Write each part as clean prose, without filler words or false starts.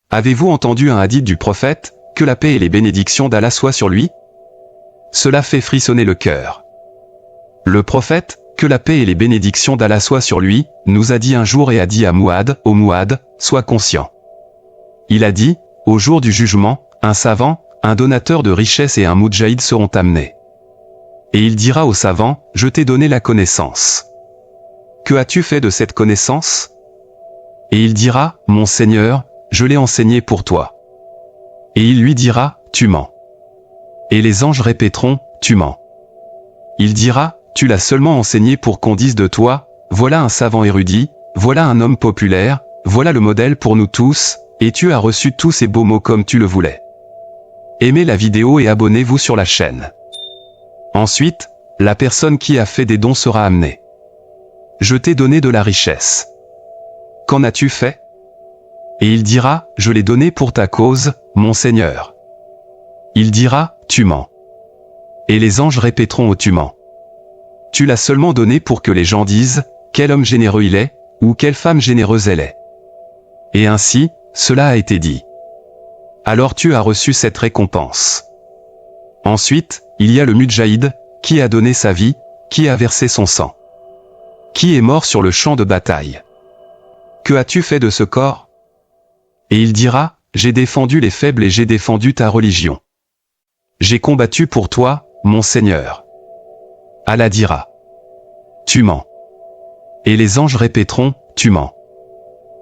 Avez-vous entendu un hadith du prophète, que la paix et les bénédictions d'Allah soient sur lui? Cela fait frissonner le cœur. Le prophète, que la paix et les bénédictions d'Allah soient sur lui, nous a dit un jour et a dit à Mouad, ô Mouad, sois conscient. Il a dit, au jour du jugement, un savant, un donateur de richesses et un moudjahid seront amenés. Et il dira au savant, je t'ai donné la connaissance. Que as-tu fait de cette connaissance? Et il dira, mon Seigneur, je l'ai enseigné pour toi. Et il lui dira, tu mens. Et les anges répéteront, tu mens. Il dira, tu l'as seulement enseigné pour qu'on dise de toi, voilà un savant érudit, voilà un homme populaire, voilà le modèle pour nous tous, et tu as reçu tous ces beaux mots comme tu le voulais. Aimez la vidéo et abonnez-vous sur la chaîne. Ensuite, la personne qui a fait des dons sera amenée. Je t'ai donné de la richesse. Qu'en as-tu fait? Et il dira, je l'ai donné pour ta cause, mon Seigneur. Il dira, tu mens. Et les anges répéteront au tu mens. Tu l'as seulement donné pour que les gens disent, quel homme généreux il est, ou quelle femme généreuse elle est. Et ainsi, cela a été dit. Alors tu as reçu cette récompense. Ensuite, il y a le Mudjahid, qui a donné sa vie, qui a versé son sang. Qui est mort sur le champ de bataille. Que as-tu fait de ce corps? Et il dira, j'ai défendu les faibles et j'ai défendu ta religion. J'ai combattu pour toi, mon Seigneur. Allah dira, tu mens. Et les anges répéteront, tu mens.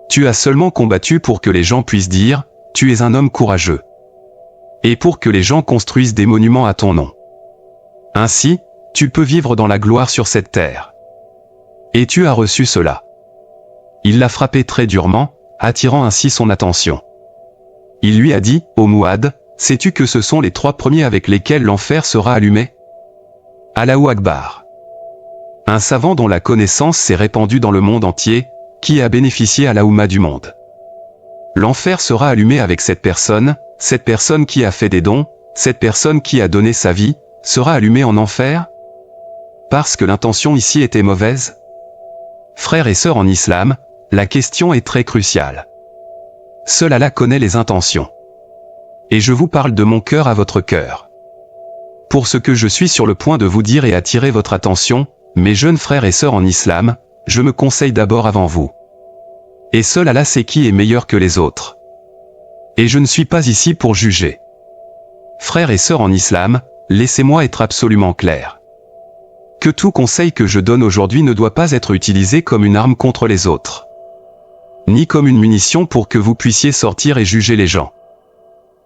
Tu as seulement combattu pour que les gens puissent dire, tu es un homme courageux. Et pour que les gens construisent des monuments à ton nom. Ainsi, tu peux vivre dans la gloire sur cette terre. Et tu as reçu cela. Il l'a frappé très durement, attirant ainsi son attention. Il lui a dit, ô Mouad, sais-tu que ce sont les 3 premiers avec lesquels l'enfer sera allumé? Allahu Akbar. Un savant dont la connaissance s'est répandue dans le monde entier, qui a bénéficié à la Oumma du monde. L'enfer sera allumé avec cette personne qui a fait des dons, cette personne qui a donné sa vie, sera allumée en enfer? Parce que l'intention ici était mauvaise? Frères et sœurs en islam, la question est très cruciale. Seul Allah connaît les intentions. Et je vous parle de mon cœur à votre cœur. Pour ce que je suis sur le point de vous dire et attirer votre attention, mes jeunes frères et sœurs en islam, je me conseille d'abord avant vous. Et seul Allah sait qui est meilleur que les autres. Et je ne suis pas ici pour juger. Frères et sœurs en islam, laissez-moi être absolument clair. Que tout conseil que je donne aujourd'hui ne doit pas être utilisé comme une arme contre les autres. Ni comme une munition pour que vous puissiez sortir et juger les gens.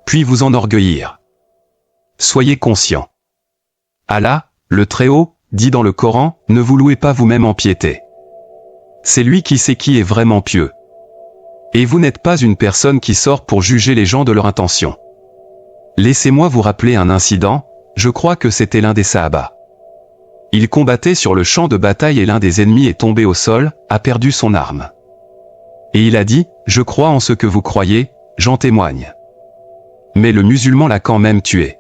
Puis vous enorgueillir. Soyez conscients. Allah, le Très-Haut, dit dans le Coran, ne vous louez pas vous-même en piété. C'est lui qui sait qui est vraiment pieux. Et vous n'êtes pas une personne qui sort pour juger les gens de leur intention. Laissez-moi vous rappeler un incident, je crois que c'était l'un des Sahaba. Il combattait sur le champ de bataille et l'un des ennemis est tombé au sol, a perdu son arme. Et il a dit, je crois en ce que vous croyez, j'en témoigne. Mais le musulman l'a quand même tué.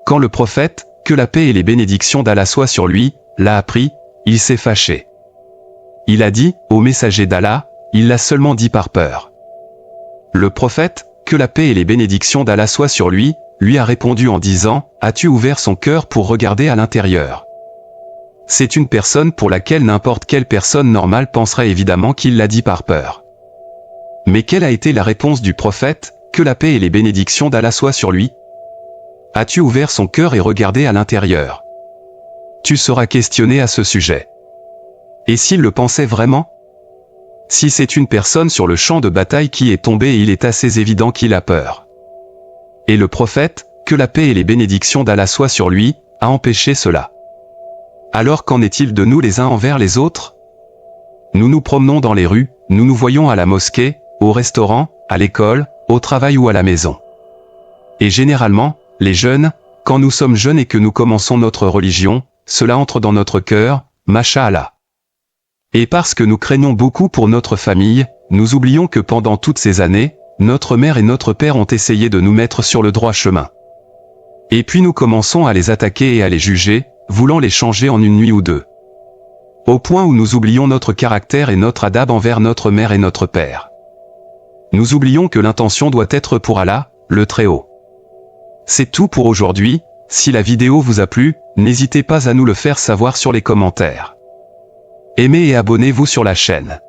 Quand le prophète, que la paix et les bénédictions d'Allah soient sur lui, l'a appris, il s'est fâché. Il a dit, au messager d'Allah, il l'a seulement dit par peur. Le prophète, que la paix et les bénédictions d'Allah soient sur lui, lui a répondu en disant, as-tu ouvert son cœur pour regarder à l'intérieur? C'est une personne pour laquelle n'importe quelle personne normale penserait évidemment qu'il l'a dit par peur. Mais quelle a été la réponse du prophète, que la paix et les bénédictions d'Allah soient sur lui? As-tu ouvert son cœur et regardé à l'intérieur? Tu seras questionné à ce sujet. Et s'il le pensait vraiment? Si c'est une personne sur le champ de bataille qui est tombée, il est assez évident qu'il a peur. Et le prophète, que la paix et les bénédictions d'Allah soient sur lui, a empêché cela. Alors qu'en est-il de nous les uns envers les autres? Nous nous promenons dans les rues, nous nous voyons à la mosquée, au restaurant, à l'école, au travail ou à la maison. Et généralement, les jeunes, quand nous sommes jeunes et que nous commençons notre religion, cela entre dans notre cœur, Masha'Allah. Et parce que nous craignons beaucoup pour notre famille, nous oublions que pendant toutes ces années, notre mère et notre père ont essayé de nous mettre sur le droit chemin. Et puis nous commençons à les attaquer et à les juger, voulant les changer en une nuit ou deux. Au point où nous oublions notre caractère et notre adab envers notre mère et notre père. Nous oublions que l'intention doit être pour Allah, le Très-Haut. C'est tout pour aujourd'hui. Si la vidéo vous a plu, n'hésitez pas à nous le faire savoir sur les commentaires. Aimez et abonnez-vous sur la chaîne.